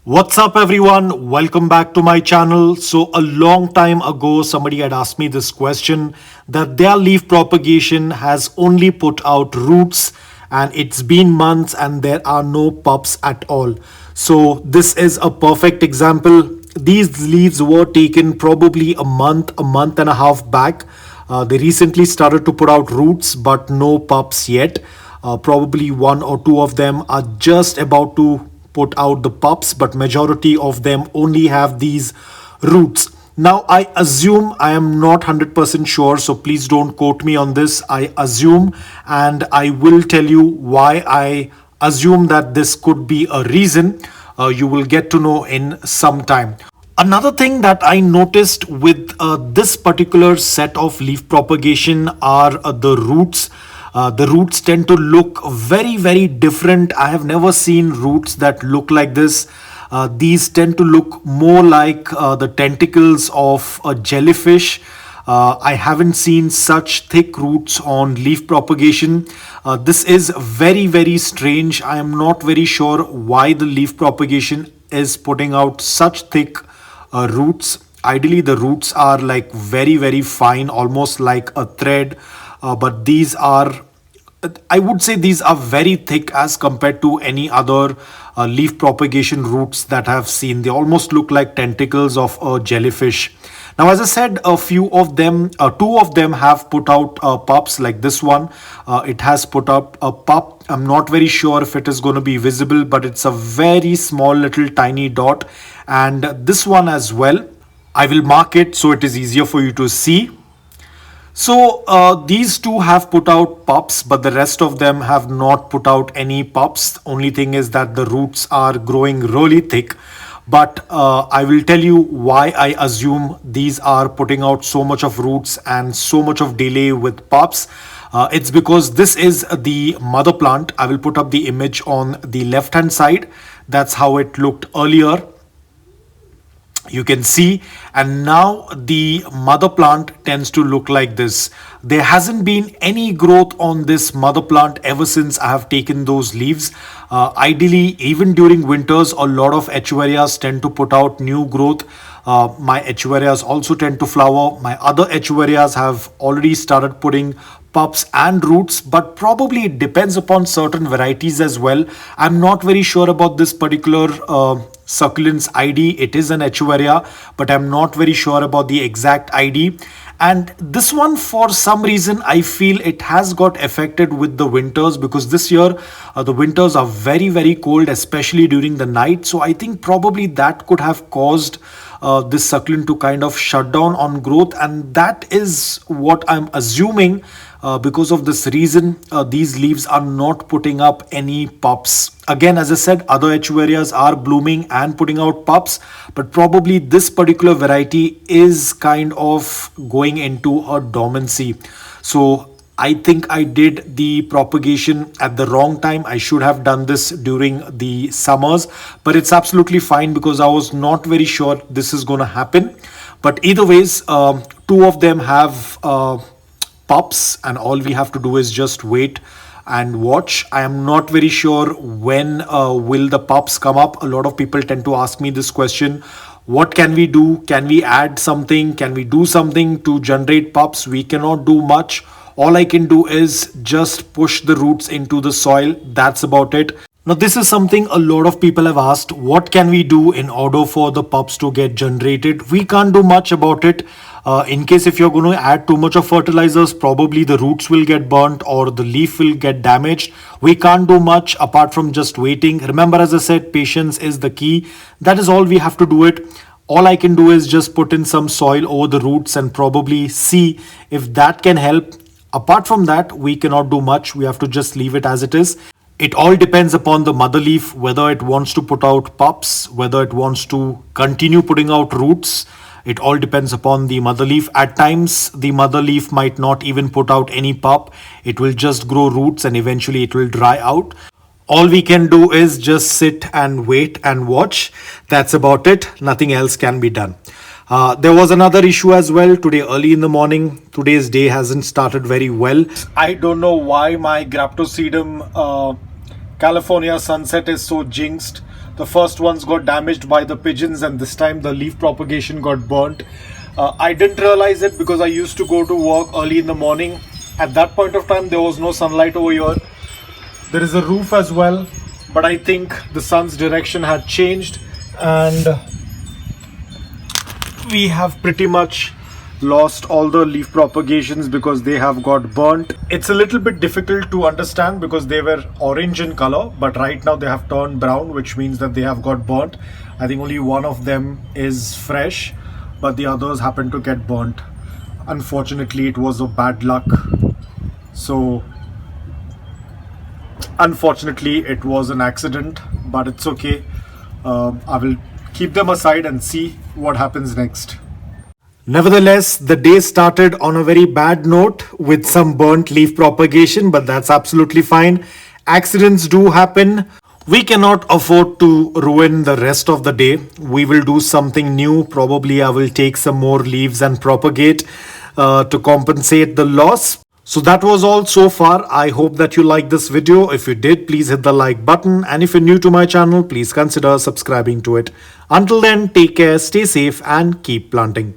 What's up, everyone? Welcome back to my channel. So, a long time ago, somebody had asked me this question that their leaf propagation has only put out roots, and it's been months and there are no pups at all. So, this is a perfect example. These leaves were taken probably a month and a half back. They recently started to put out roots, but no pups yet. Probably one or two of them are just about to put out the pups, but majority of them only have these roots. Now, I assume, I am not 100% sure, so please don't quote me on this. I assume, and I will tell you why I assume that this could be a reason. You will get to know in some time. Another thing that I noticed with this particular set of leaf propagation are the roots. The roots tend to look very, very different. I have never seen roots that look like this. These tend to look more like the tentacles of a jellyfish. I haven't seen such thick roots on leaf propagation. This is very, very strange. I am not very sure why the leaf propagation is putting out such thick roots. Ideally, the roots are like very, very fine, almost like a thread. But these are, I would say, these are very thick as compared to any other leaf propagation roots that I have seen. They almost look like tentacles of a jellyfish. Now, as I said, a few of them, two of them have put out pups like this one. It has put up a pup. I'm not very sure if it is going to be visible, but it's a very small little tiny dot. And this one as well. I will mark it so it is easier for you to see. So these two have put out pups, but the rest of them have not put out any pups. Only thing is that the roots are growing really thick. But I will tell you why I assume these are putting out so much of roots and so much of delay with pups. It's because this is the mother plant. I will put up the image on the left hand side. That's how it looked earlier. You can see, and now the mother plant tends to look like this. There hasn't been any growth on this mother plant ever since I have taken those leaves. Ideally, even during winters, a lot of echeveриas tend to put out new growth. My echeveриas also tend to flower. My other echeveриas have already started putting pups and roots, but probably it depends upon certain varieties as well. I'm not very sure about this particular succulent's ID. It is an echeveria, but I'm not very sure about the exact ID. And this one, for some reason, I feel it has got affected with the winters, because this year the winters are very, very cold, especially during the night. So I think probably that could have caused this succulent to kind of shut down on growth, and that is what I'm assuming. Because of this reason, these leaves are not putting up any pups. Again, as I said, other echeverias are blooming and putting out pups, but probably this particular variety is kind of going into a dormancy. So I think I did the propagation at the wrong time. I should have done this during the summers, but it's absolutely fine because I was not very sure this is going to happen. But either ways, two of them have pups, and all we have to do is just wait and watch. I am not very sure when will the pups come up. A lot of people tend to ask me this question: what can we do? Can we add something? Can we do something to generate pups? We cannot do much. All I can do is just push the roots into the soil. That's about it. Now, this is something a lot of people have asked. What can we do in order for the pups to get generated? We can't do much about it. In case if you're going to add too much of fertilizers, probably the roots will get burnt or the leaf will get damaged. We can't do much apart from just waiting. Remember, as I said, patience is the key. That is all we have to do it. All I can do is just put in some soil over the roots and probably see if that can help. Apart from that, we cannot do much. We have to just leave it as it is. It all depends upon the mother leaf, whether it wants to put out pups, whether it wants to continue putting out roots. It all depends upon the mother leaf. At times, the mother leaf might not even put out any pup. It will just grow roots and eventually it will dry out. All we can do is just sit and wait and watch. That's about it. Nothing else can be done. There was another issue as well today early in the morning. Today's day hasn't started very well. I don't know why my Graptosedum California sunset is so jinxed. The first ones got damaged by the pigeons, and this time the leaf propagation got burnt. I didn't realize it because I used to go to work early in the morning. At that point of time, there was no sunlight over here. There is a roof as well, but I think the sun's direction had changed, and we have pretty much lost all the leaf propagations because they have got burnt. It's a little bit difficult to understand because they were orange in color, but right now they have turned brown, which means that they have got burnt. I think only one of them is fresh, but the others happen to get burnt. Unfortunately, it was a bad luck. So unfortunately it was an accident, but it's okay. I will keep them aside and see what happens next. Nevertheless, the day started on a very bad note with some burnt leaf propagation, but that's absolutely fine. Accidents do happen. We cannot afford to ruin the rest of the day. We will do something new. Probably I will take some more leaves and propagate to compensate the loss. So that was all so far. I hope that you liked this video. If you did, please hit the like button. And if you're new to my channel, please consider subscribing to it. Until then, take care, stay safe, and keep planting.